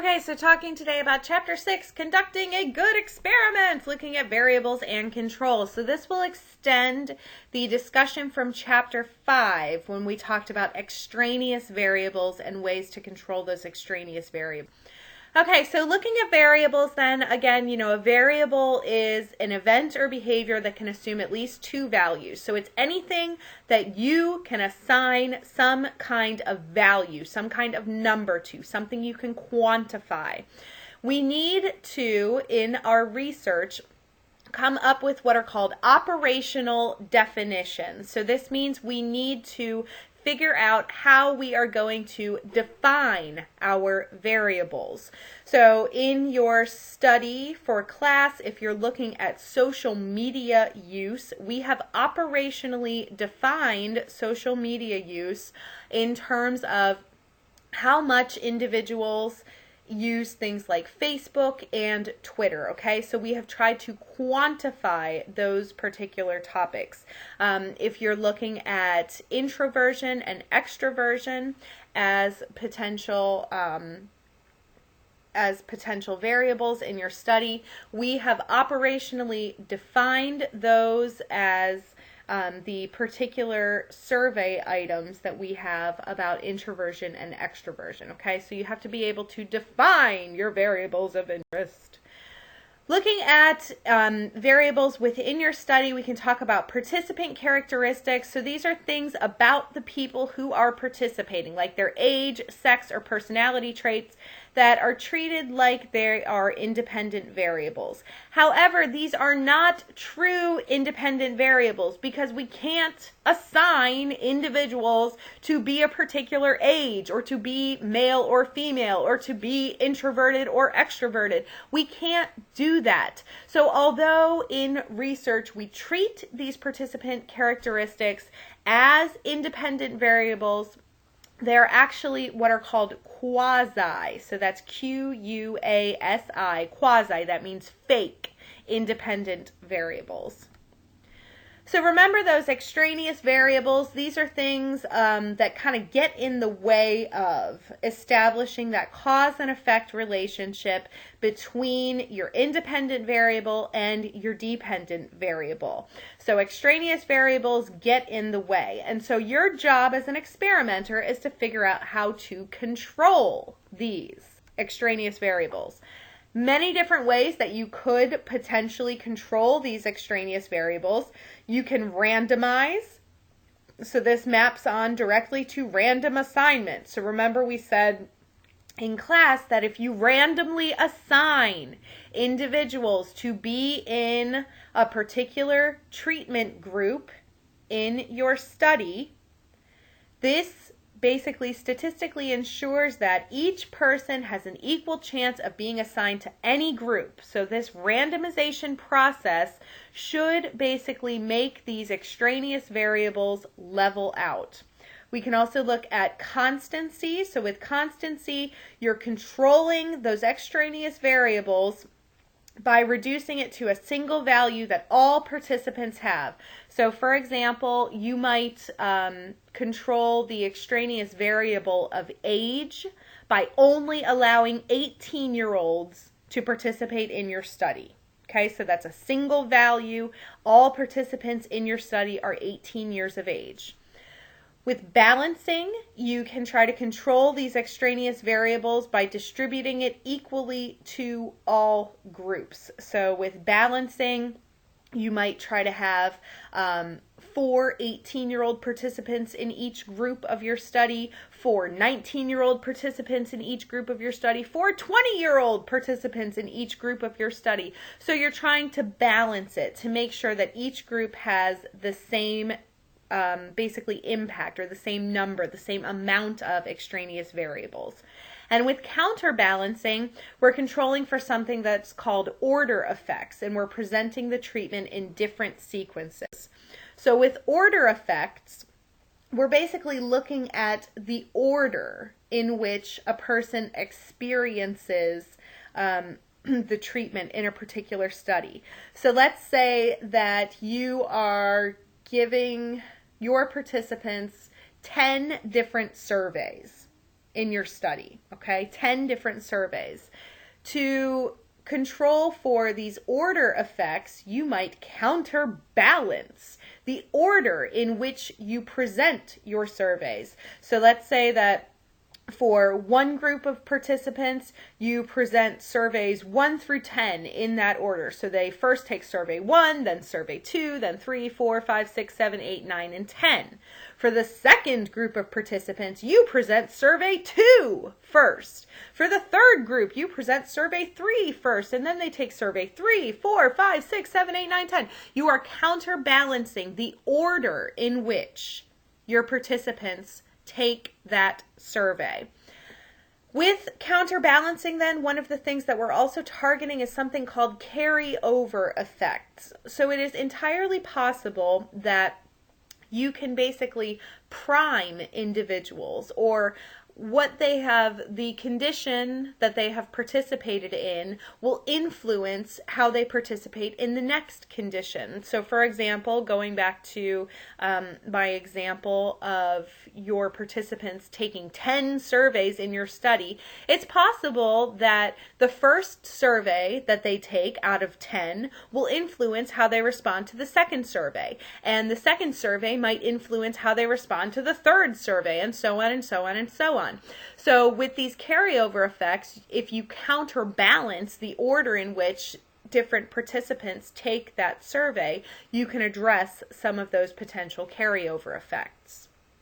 Okay, so talking today about Chapter 6, conducting a good experiment, looking at variables and controls. So this will extend the discussion from Chapter 5 when we talked about extraneous variables and ways to control those extraneous variables. Okay, so looking at variables then, again, a variable is an event or behavior that can assume at least two values. So it's anything that you can assign some kind of value, some kind of number to, something you can quantify. We need to, in our research, come up with what are called operational definitions. So this means we need to figure out how we are going to define our variables. So in your study for class, if you're looking at social media use, we have operationally defined social media use in terms of how much individuals use things like Facebook and Twitter, okay? So we have tried to quantify those particular topics. If you're looking at introversion and extroversion as potential variables in your study, we have operationally defined those as the particular survey items that we have about introversion and extroversion, okay? So you have to be able to define your variables of interest. Looking at variables within your study, we can talk about participant characteristics. So these are things about the people who are participating, like their age, sex, or personality traits that are treated like they are independent variables. However, these are not true independent variables because we can't assign individuals to be a particular age or to be male or female or to be introverted or extroverted. We can't do that. So although in research we treat these participant characteristics as independent variables, they're actually what are called quasi. So that's Q-U-A-S-I, quasi. That means fake independent variables. So remember those extraneous variables. These are things that kind of get in the way of establishing that cause and effect relationship between your independent variable and your dependent variable. So extraneous variables get in the way. And so your job as an experimenter is to figure out how to control these extraneous variables. Many different ways that you could potentially control these extraneous variables. You can randomize. So this maps on directly to random assignment. So remember we said in class that if you randomly assign individuals to be in a particular treatment group in your study, this basically statistically ensures that each person has an equal chance of being assigned to any group. So this randomization process should basically make these extraneous variables level out. We can also look at constancy. So with constancy, you're controlling those extraneous variables by reducing it to a single value that all participants have. So for example, you might control the extraneous variable of age by only allowing 18-year-olds to participate in your study. Okay, so that's a single value. All participants in your study are 18 years of age. With balancing, you can try to control these extraneous variables by distributing it equally to all groups. So with balancing, you might try to have 4 18-year-old participants in each group of your study, 4 19-year-old participants in each group of your study, 4 20-year-old participants in each group of your study. So you're trying to balance it to make sure that each group has the same basically impact or the same number, the same amount of extraneous variables. And with counterbalancing, we're controlling for something that's called order effects, and we're presenting the treatment in different sequences. So with order effects, we're basically looking at the order in which a person experiences the treatment in a particular study. So let's say that you are giving your participants 10 different surveys. in your study, okay? 10 different surveys. To control for these order effects, you might counterbalance the order in which you present your surveys. So let's say that for one group of participants, you present surveys 1 through 10 in that order. So they first take survey 1, then survey 2, then 3, 4, 5, 6, 7, 8, 9, and 10. For the second group of participants, you present survey 2 first. For the third group, you present survey 3 first, and then they take survey 3, 4, 5, 6, 7, 8, 9, 10. You are counterbalancing the order in which your participants take that survey. With counterbalancing, then, one of the things that we're also targeting is something called carryover effects. So it is entirely possible that you can basically prime individuals, or what they have, the condition that they have participated in will influence how they participate in the next condition. So for example, going back to my example of your participants taking 10 surveys in your study, it's possible that the first survey that they take out of 10 will influence how they respond to the second survey, and the second survey might influence how they respond to the third survey, and so on and so on and so on. So with these carryover effects, if you counterbalance the order in which different participants take that survey, you can address some of those potential carryover effects.